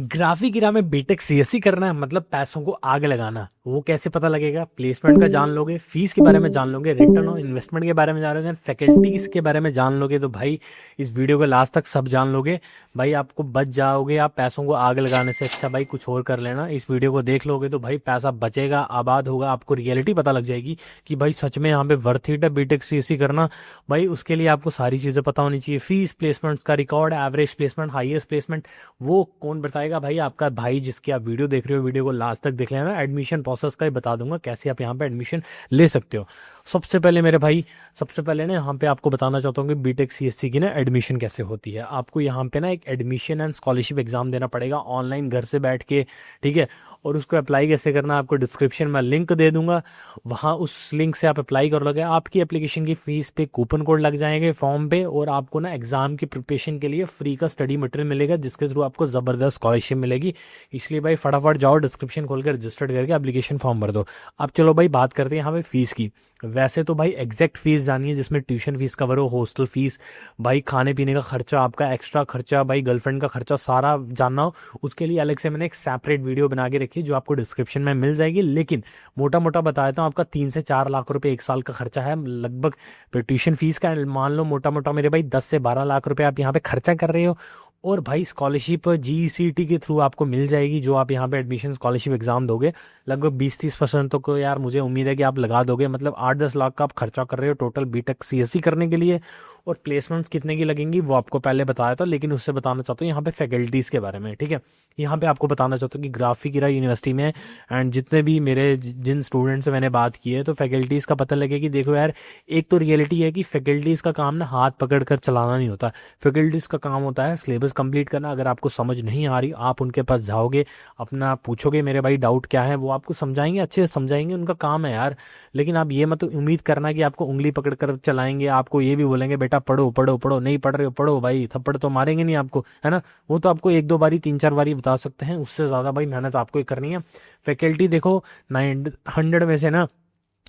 Graphic गिरा में BTech CSC करना है मतलब पैसों को आग लगाना। वो कैसे पता लगेगा? प्लेसमेंट का जान लोगे, फीस के बारे में जान लोगे, रिटर्न ऑन इन्वेस्टमेंट के बारे में जान लोगे, फैकल्टीज के बारे में जान लोगे, तो भाई इस वीडियो को लास्ट तक सब जान लोगे। भाई आपको बच जाओगे, आप पैसों को आग लगाने से अच्छा भाई कुछ और कर लेना। इस वीडियो को देख लोगे तो भाई पैसा बचेगा, आबाद होगा, आपको रियलिटी पता लग जाएगी कि भाई सच में यहाँ पे वर्थ इट है बीटेक सीएससी करना। भाई उसके लिए आपको सारी चीजें पता होनी चाहिए, फीस, प्लेसमेंट्स का record, average placement, highest placement, वो कौन बताएगा? भाई आपका भाई जिसकी आप वीडियो देख रहे हो, वीडियो को लास्ट तक देख लेना। एडमिशन प्रोसेस का ही बता दूंगा कैसे आप यहाँ पे एडमिशन ले सकते हो। सबसे पहले मेरे भाई, सबसे पहले ना यहाँ पे आपको बताना चाहता हूँ कि बीटेक सीएससी की ना एडमिशन कैसे होती है। आपको यहाँ पे ना एक एडमिशन एंड स्कॉलरशिप एग्जाम देना पड़ेगा ऑनलाइन घर से बैठ के, ठीक है। और उसको अप्लाई कैसे करना आपको डिस्क्रिप्शन में लिंक दे दूंगा, वहाँ उस लिंक से आप अप्लाई कर लोगे। आपकी एप्लीकेशन की फीस पे कूपन कोड लग जाएंगे फॉर्म पे, और आपको ना एग्जाम की प्रिपरेशन के लिए फ्री का स्टडी मटेरियल मिलेगा, जिसके थ्रू आपको जबरदस्त स्कॉलरशिप मिलेगी। इसलिए भाई फटाफट जाओ, डिस्क्रिप्शन खोल कर रजिस्टर्ड करके एप्लीकेशन फॉर्म भर दो। अब चलो भाई बात करते हैं यहाँ पे फीस की। वैसे तो भाई एग्जैक्ट फीस जानी है, जिसमें ट्यूशन फीस कवर हो, हॉस्टल फीस, भाई खाने पीने का खर्चा, आपका एक्स्ट्रा खर्चा, भाई गर्लफ्रेंड का खर्चा, सारा जानना हो, उसके लिए अलग से मैंने एक सेपरेट वीडियो बना के रखी है जो आपको डिस्क्रिप्शन में मिल जाएगी। लेकिन मोटा मोटा बता देता हूँ, आपका 3 से 4 लाख रुपए एक साल का खर्चा है लगभग। ट्यूशन फीस का मान लो मोटा मोटा मेरे भाई 10 से 12 लाख रुपए आप यहाँ पे खर्चा कर रहे हो। और भाई स्कॉलरशिप जीसीटी के थ्रू आपको मिल जाएगी, जो आप यहाँ पे एडमिशन स्कॉलरशिप एग्जाम दोगे। लगभग 20-30% तो यार मुझे उम्मीद है कि आप लगा दोगे। मतलब 8-10 लाख का आप खर्चा कर रहे हो टोटल बीटेक सीएससी करने के लिए। और प्लेसमेंट्स कितने की लगेंगी वो आपको पहले बताया था, लेकिन उससे बताना चाहता हूँ यहाँ पे फैकल्टीज़ के बारे में, ठीक है। यहाँ पे आपको बताना चाहता हूँ कि ग्राफिक गिरा यूनिवर्सिटी में एंड जितने भी मेरे जिन स्टूडेंट्स से मैंने बात की है, तो फैकल्टीज़ का पता लगे कि देखो यार, एक तो रियलिटी है कि फैकल्टीज़ का काम ना हाथ पकड़ कर चलाना नहीं होता। फैकल्टीज़ का काम होता है सिलेबस कंप्लीट करना। अगर आपको समझ नहीं आ रही, आप उनके पास जाओगे, अपना पूछोगे मेरे भाई डाउट क्या है, वो आपको समझाएंगे, अच्छे से समझाएंगे, उनका काम है यार। लेकिन आप ये मत उम्मीद करना कि आपको उंगली पकड़ कर चलाएंगे, आपको ये भी बोलेंगे बेटा पढ़ो पढ़ो पढ़ो, नहीं पढ़ रहे हो पढ़ो, भाई थप्पड़ तो मारेंगे नहीं आपको, है ना। वो तो आपको 1-2 बारी 3-4 बारी बता सकते हैं, उससे ज़्यादा भाई मेहनत आपको ही करनी है। फैकल्टी देखो 900 में से ना,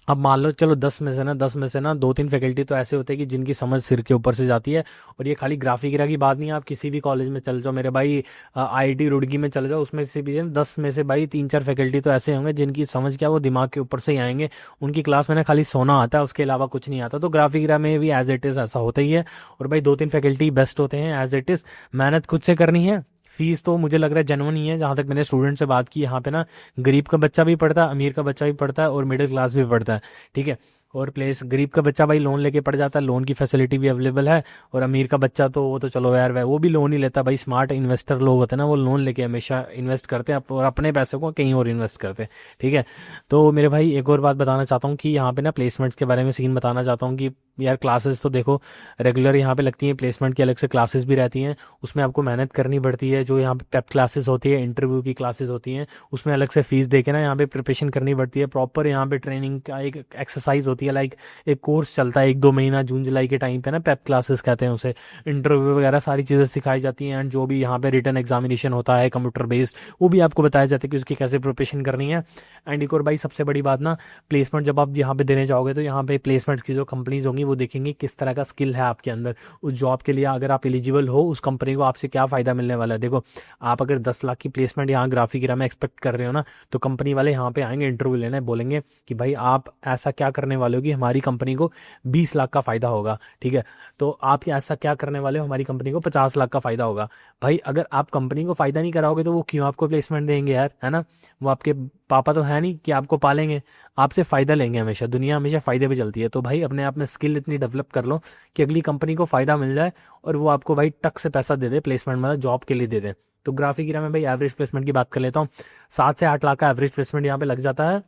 अब मान लो चलो 10 में से ना 2-3 फैकल्टी तो ऐसे होते हैं कि जिनकी समझ सिर के ऊपर से जाती है। और ये खाली ग्राफिक गिरा की बात नहीं है, आप किसी भी कॉलेज में चल जाओ मेरे भाई, आईआईटी रुड़की में चले जाओ, उसमें से भी 10 में से भाई 3-4 फैकल्टी तो ऐसे होंगे जिनकी समझ क्या वो दिमाग के ऊपर से ही आएंगे। उनकी क्लास में ना खाली सोना आता है, उसके अलावा कुछ नहीं आता। तो ग्राफिक गिरा में भी एज इट इज़ ऐसा होता ही है। और भाई 2-3 फैकल्टी बेस्ट होते हैं एज इट इज़। मेहनत खुद से करनी है। फीस तो मुझे लग रहा है जेन्युइन ही है, जहाँ तक मैंने स्टूडेंट से बात की। यहाँ पे ना गरीब का बच्चा भी पढ़ता है, अमीर का बच्चा भी पढ़ता है, और मिडिल क्लास भी पढ़ता है, ठीक है। और प्लेस गरीब का बच्चा भाई लोन लेके पढ़ जाता है, लोन की फैसिलिटी भी अवेलेबल है। और अमीर का बच्चा तो वो तो चलो यार वो भी लोन ही लेता है। भाई स्मार्ट इन्वेस्टर लोग होते हैं ना, वो लोन लेके हमेशा इन्वेस्ट करते हैं और अपने पैसे को कहीं और इन्वेस्ट करते हैं, ठीक है। तो मेरे भाई एक और बात बताना चाहता हूँ कि यहाँ पे ना प्लेसमेंट्स के बारे में सीन बताना चाहता हूँ कि यार क्लासेस तो देखो रेगुलर यहाँ पे लगती हैं, प्लेसमेंट की अलग से क्लासेस भी रहती हैं, उसमें आपको मेहनत करनी पड़ती है। जो यहाँ पे पेप क्लासेस होती है, इंटरव्यू की क्लासेस होती हैं, उसमें अलग से फीस देके ना यहाँ पे प्रिपरेशन करनी पड़ती है। प्रॉपर यहाँ पे ट्रेनिंग का एक एक्सरसाइज होती है, लाइक एक कोर्स चलता है 1-2 महीना, जून जुलाई के टाइम पे ना पेप क्लासेस कहते हैं उसे। इंटरव्यू वगैरह सारी चीज़ें सिखाई जाती हैं, एंड जो भी यहाँ पे रिटन एग्जामिनेशन होता है कंप्यूटर बेस्ड, वो भी आपको बताया जाता है कि उसकी कैसे प्रिपरेशन करनी है। एंड एक और भाई सबसे बड़ी बात ना, प्लेसमेंट जब आप यहाँ पे देने जाओगे तो यहाँ पे प्लेसमेंट की जो कंपनीज होंगी वो देखेंगे किस तरह का स्किल है आपके अंदर उस जॉब के लिए। अगर आप एलिजिबल हो, उस कंपनी को आपसे क्या फ़ायदा मिलने वाला है। देखो आप अगर 10 लाख की प्लेसमेंट यहाँ ग्राफिक गिरा में एक्सपेक्ट कर रहे हो ना, तो कंपनी वाले यहाँ पे आएंगे इंटरव्यू लेने, बोलेंगे कि भाई आप ऐसा क्या करने वाले हो कि हमारी कंपनी को 20 लाख का फ़ायदा होगा, ठीक है। तो आप ऐसा क्या करने वाले हो, हमारी कंपनी को 50 लाख का फ़ायदा होगा। भाई अगर आप कंपनी को फ़ायदा नहीं कराओगे तो वो क्यों आपको प्लेसमेंट देंगे यार, है ना। वो आपके पापा तो है नहीं कि आपको पालेंगे, आपसे फ़ायदा लेंगे हमेशा। दुनिया हमेशा फ़ायदे पे चलती है। तो भाई अपने आप में स्किल इतनी डेवलप कर लो कि अगली कंपनी को फ़ायदा मिल जाए और वो आपको भाई टक से पैसा दे दे, प्लेसमेंट मतलब जॉब के लिए दे दे। तो ग्राफिक गिरा में भाई एवरेज प्लेसमेंट की बात कर लेता हूँ, 7 से 8 लाख का एवरेज प्लेसमेंट यहाँ पे लग जाता है,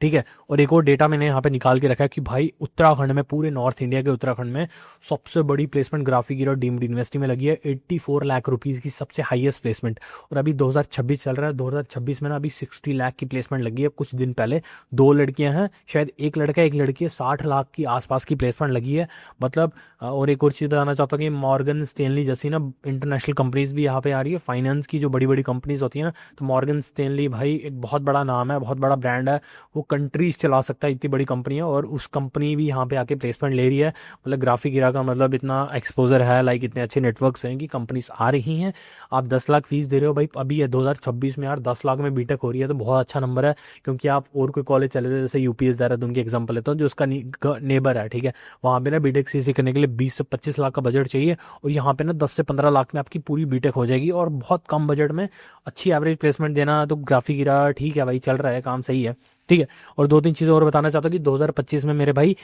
ठीक है। और एक और डेटा मैंने यहाँ पे निकाल के रखा है कि भाई उत्तराखंड में, पूरे नॉर्थ इंडिया के उत्तराखंड में सबसे बड़ी प्लेसमेंट ग्राफिक गिरा डीम्ड यूनिवर्सिटी में लगी है। 84 लाख रुपीज़ की सबसे हाईएस्ट प्लेसमेंट। और अभी 2026 चल रहा है, 2026 में ना अभी 60 लाख की प्लेसमेंट लगी है। कुछ दिन पहले 2 लड़कियां हैं, शायद एक लड़का एक लड़की है, 60 लाख की आसपास की प्लेसमेंट लगी है। मतलब और एक और चीज़ बताना चाहता हूँ कि मॉर्गन स्टेनली जैसी ना इंटरनेशनल कंपनीज भी यहाँ पे आ रही है, फाइनेंस की जो बड़ी बड़ी कंपनीज होती है ना। तो मॉर्गन स्टेनली भाई एक बहुत बड़ा नाम है, बहुत बड़ा ब्रांड है। वो कंट्रीज चला सकता है, इतनी बड़ी कंपनी है, और उस कंपनी भी यहाँ पे आके प्लेसमेंट ले रही है। मतलब ग्राफिक का मतलब इतना एक्सपोजर है, लाइक इतने अच्छे नेटवर्क्स हैं कि कंपनीज आ रही हैं। आप 10 लाख फीस दे रहे हो भाई, अभी है 2026 में यार, 10 लाख में बीटेक हो रही है तो बहुत अच्छा नंबर है। क्योंकि आप और कोई कॉलेज चले जाओ, जैसे यूपीएस देहरादून की एग्जाम्पल लेता हूँ, जो उसका नेबर है, ठीक है, वहाँ पे ना बीटेक सीसी करने के लिए 20 से 25 लाख का बजट चाहिए, और यहाँ पे ना 10 से 15 लाख में आपकी पूरी बीटेक हो जाएगी, और बहुत कम बजट में अच्छी एवरेज प्लेसमेंट देना। तो ग्राफिक ठीक है भाई, चल रहा है काम, सही है, ठीक है। और दो तीन चीज़ें और बताना चाहता हूँ कि 2025 में मेरे भाई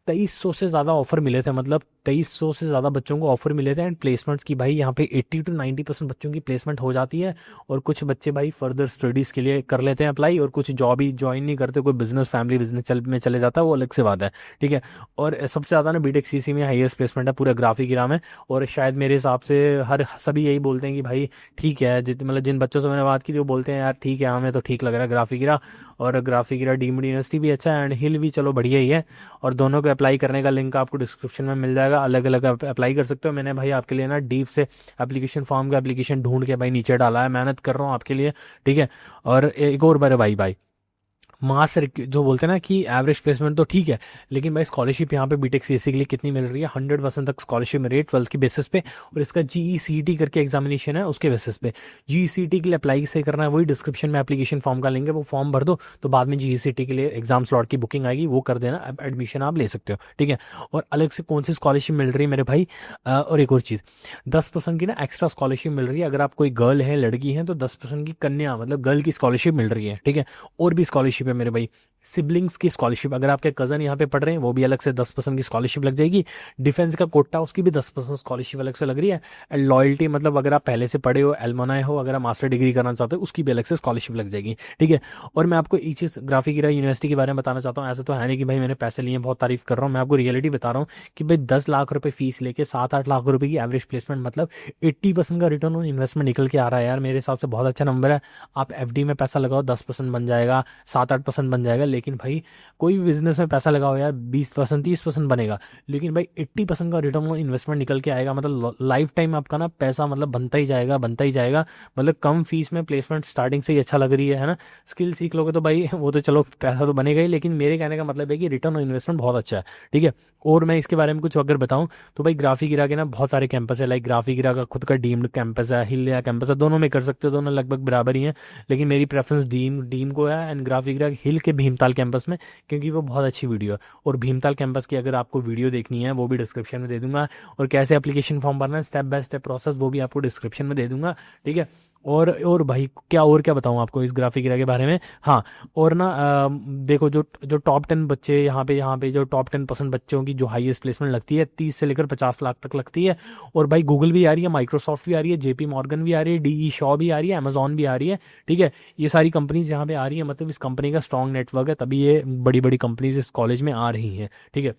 2300 से ज़्यादा ऑफर मिले थे, मतलब 2300 से ज़्यादा बच्चों को ऑफर मिले थे एंड प्लेसमेंट्स की। भाई यहाँ पे 80 to 90% बच्चों की प्लेसमेंट हो जाती है, और कुछ बच्चे भाई फर्दर स्टडीज़ के लिए कर लेते हैं अप्लाई, और कुछ जॉब ही ज्वाइन नहीं करते, कोई बिजनेस फैमिली बिजनेस में चले जाता है, वो अलग से बात है, ठीक है। और सबसे ज़्यादा ना बीटेक सीसी में हाईएस्ट प्लेसमेंट है पूरे ग्राफिक में, और शायद मेरे हिसाब से हर सभी यही बोलते हैं कि भाई ठीक है, मतलब जिन बच्चों से मैंने बात की थी वो बोलते हैं यार ठीक है, हमें तो ठीक लग रहा है ग्राफिक। और ग्राफिक डीम्ड यूनिवर्सिटी भी अच्छा है एंड हिल भी चलो बढ़िया ही है। और दोनों को अप्लाई करने का लिंक आपको डिस्क्रिप्शन में मिल जाएगा, अलग अलग अप्लाई कर सकते हो। मैंने भाई आपके लिए ना डीप से एप्लीकेशन फॉर्म का एप्लीकेशन ढूंढ के भाई नीचे डाला है, मेहनत कर रहा हूँ आपके लिए, ठीक है। और एक और बार भाई भाई मास जो बोलते हैं ना कि एवरेज प्लेसमेंट तो ठीक है, लेकिन भाई स्कॉलरशिप यहाँ पे बीटेक सीएससी के लिए कितनी मिल रही है, 100% तक स्कॉलरशिप मिल रही है 12th की बेसिस पे, और इसका जीईसीटी करके एग्जामिनेशन है उसके बेसिस पे। जीईसीटी के लिए अप्लाई से करना है, वही डिस्क्रिप्शन में एप्लीकेशन फॉर्म का लिंक है, वो फॉर्म भर दो, तो बाद में जीईसीटी के लिए एग्जाम स्लॉट की बुकिंग आएगी, वो कर देना, एडमिशन आप ले सकते हो, ठीक है। और अलग से कौन सी स्कॉलरशिप मिल रही है मेरे भाई, और एक और चीज़, 10% की ना एक्स्ट्रा स्कॉलरशिप मिल रही है, अगर आप कोई गर्ल है, लड़की है, तो 10% की कन्या मतलब गर्ल की स्कॉलरशिप मिल रही है, ठीक है। और भी स्कॉलरशिप है मेरे भाई, सिबलिंग्स की स्कॉलरशिप, अगर आपके कजन यहाँ पे पढ़ रहे हैं वो भी अलग से 10% की स्कॉलरशिप लग जाएगी। डिफेंस का कोटा, उसकी भी 10% स्कॉलरशिप अलग से लग रही है। एंड लॉयल्टी मतलब अगर आप पहले से पढ़े हो, एलमनाई हो, अगर आप मास्टर डिग्री करना चाहते हो, उसकी भी अलग से स्कॉलरशिप लग जाएगी, ठीक है। और मैं आपको एक चीज़ ग्राफिक यूनिवर्सिटी के बारे में बताना चाहता हूँ, ऐसा तो है नहीं कि भाई मैंने पैसे लिए बहुत तारीफ कर रहा हूँ, मैं आपको रियलिटी बता रहा हूँ कि भाई 10 लाख रुपए फीस लेके 7-8 लाख रुपए की एवरेज प्लेसमेंट, मतलब 80% का रिटर्न ऑन इन्वेस्टमेंट निकल के आ रहा है यार, मेरे हिसाब से बहुत अच्छा नंबर है। आप एफडी में पैसा लगाओ, 10% बन जाएगा, 7-8% बन जाएगा, लेकिन भाई कोई भी बिजनेस में पैसा लगाओ यार, 20% 30% बनेगा, लेकिन भाई 80% का रिटर्न ऑन इन्वेस्टमेंट निकल के आएगा, मतलब लाइफ टाइम आपका ना पैसा मतलब बनता ही जाएगा, बनता ही जाएगा। मतलब कम फीस में प्लेसमेंट स्टार्टिंग से ही अच्छा लग रही है ना। स्किल सीख लोगे तो भाई वो तो चलो पैसा तो बनेगा ही, लेकिन मेरे कहने का मतलब है कि रिटर्न ऑन इन्वेस्टमेंट बहुत अच्छा है, ठीक है। और मैं इसके बारे में कुछ अगर बताऊं तो भाई ग्राफिक के ना बहुत सारे कैंपस है, लाइक ग्राफिक का खुद का डीम्ड कैंपस है, हिल कैंपस है, दोनों में कर सकते हो, दोनों लगभग बराबर ही हैं, लेकिन मेरी प्रेफरेंस डीम को है एंड ग्राफिक हिल के भीमताल कैंपस में, क्योंकि वो बहुत अच्छी वीडियो है। और भीमताल कैंपस की अगर आपको वीडियो देखनी है वो भी डिस्क्रिप्शन में दे दूंगा, और कैसे एप्लीकेशन फॉर्म भरना है स्टेप बाय स्टेप प्रोसेस, वो भी आपको डिस्क्रिप्शन में दे दूंगा, ठीक है। और भाई क्या बताऊं आपको इस ग्राफिक के बारे में। हाँ, और ना देखो जो जो टॉप 10 बच्चे यहाँ पे जो टॉप 10% बच्चों की जो हाईएस्ट प्लेसमेंट लगती है 30 से लेकर 50 लाख तक लगती है। और भाई गूगल भी आ रही है, माइक्रोसॉफ्ट भी आ रही है, जेपी मॉर्गन भी आ रही है, डीई शॉ भी आ रही है, अमेजॉन भी आ रही है, ठीक है। ये सारी कंपनीज यहाँ पे आ रही है, मतलब इस कंपनी का स्ट्रॉन्ग नेटवर्क है, तभी ये बड़ी बड़ी कंपनीज इस कॉलेज में आ रही हैं, ठीक है।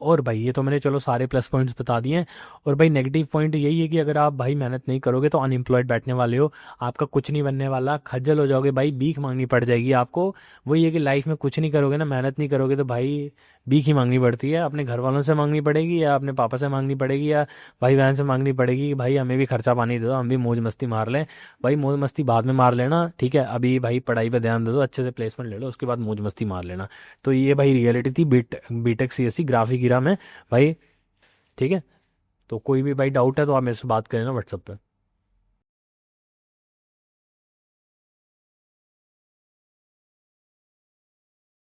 और भाई ये तो मैंने चलो सारे प्लस पॉइंट्स बता दिए हैं। और भाई नेगेटिव पॉइंट यही है कि अगर आप भाई मेहनत नहीं करोगे तो अनएम्प्लॉयड बैठने वाले हो, आपका कुछ नहीं बनने वाला, खज्जल हो जाओगे भाई, भीख मांगनी पड़ जाएगी आपको। वही है कि लाइफ में कुछ नहीं करोगे ना, मेहनत नहीं करोगे तो भाई भीख ही मांगनी पड़ती है, अपने घर वालों से मांगनी पड़ेगी, या अपने पापा से मांगनी पड़ेगी, या भाई बहन से मांगनी पड़ेगी कि भाई हमें भी खर्चा पानी दे दो, हम भी मौज मस्ती मार लें। भाई मौज मस्ती बाद में मार लेना, ठीक है, अभी भाई पढ़ाई पे ध्यान दे दो, अच्छे से प्लेसमेंट ले लो, उसके बाद मौज मस्ती मार लेना। तो ये भाई रियलिटी थी बीटेक सीएससी ग्राफिक में भाई, ठीक है। तो कोई भी भाई डाउट है तो आप मेरे से बात करें ना व्हाट्सएप पे।